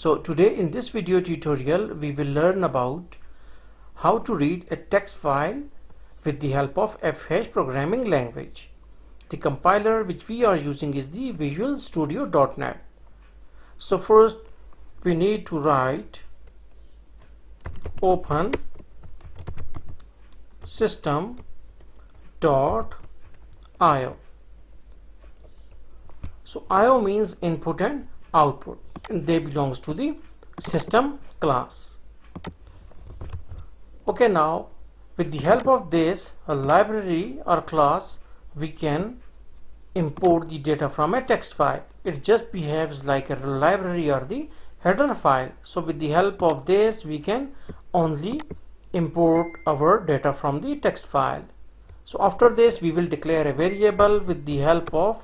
So today in this video tutorial we will learn about how to read a text file with the help of FH programming language. The compiler which we are using is the Visual Studio.NET. So first we need to write open system.io. So IO means input and output, and they belongs to the system class. Okay, now with the help of this a library or class, we can import the data from a text file. It just behaves like a library or the header file. So with the help of this we can only import our data from the text file. So after this we will declare a variable with the help of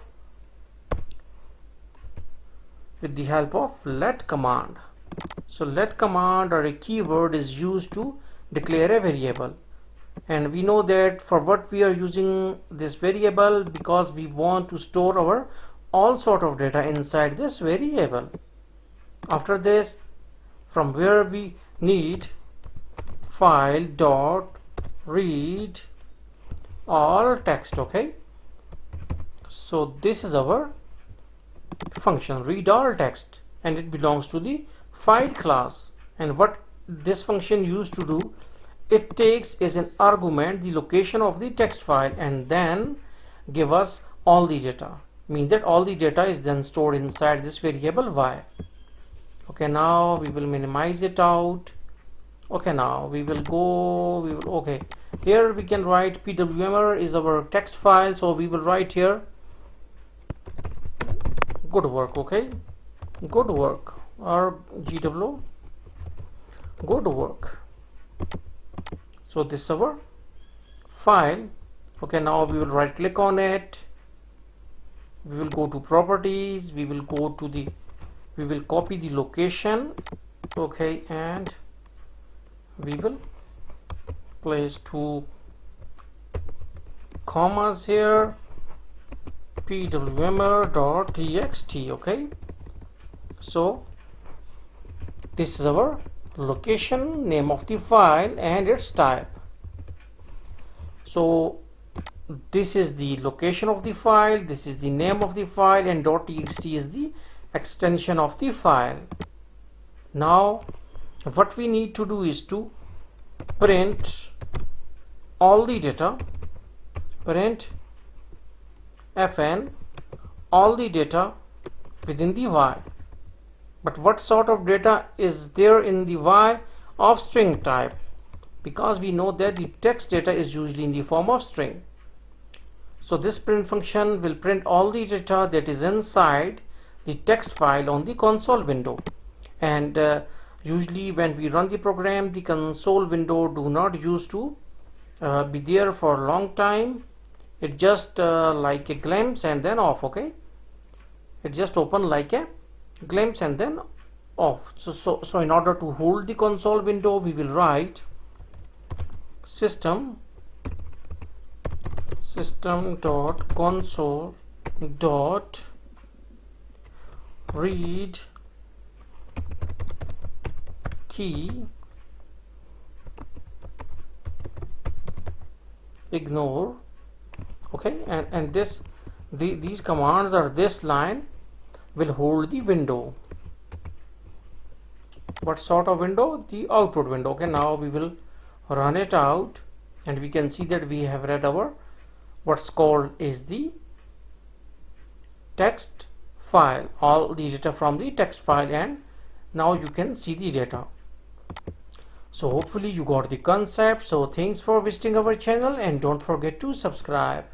let command. So let command or a keyword is used to declare a variable, and we know that for what we are using this variable, because we want to store our all sort of data inside this variable. After this, from where we need file dot read all text. Okay, so this is our function read all text, and it belongs to the file class. And what this function used to do, it takes as an argument the location of the text file and then give us all the data. Means that all the data is then stored inside this variable y. Okay, now we will minimize it out. Okay, now we will go, okay, here we can write pwmer is our text file, so we will write here good work. Okay, good work or gw good work. So this is our file. Okay, now we will right click on it, we will go to properties, we will copy the location. Okay, and we will place 2 commas here, pwmer.txt. okay, so this is our location, name of the file, and its type. So this is the location of the file, this is the name of the file, and .txt is the extension of the file. Now what we need to do is to print all the data, print fn all the data within the y. But what sort of data is there in the y? Of string type, because we know that the text data is usually in the form of string. So this print function will print all the data that is inside the text file on the console window. And usually when we run the program, the console window do not used to be there for a long time. It just like a glimpse and then off. Okay, it just open like a glimpse and then off. So in order to hold the console window, we will write system.console.read key ignore. Okay, and these commands or this line will hold the window. What sort of window? The output window. Okay, now we will run it out, and we can see that we have read our what's called is the text file, all the data from the text file, and now you can see the data. So hopefully you got the concept. So thanks for visiting our channel, and don't forget to subscribe.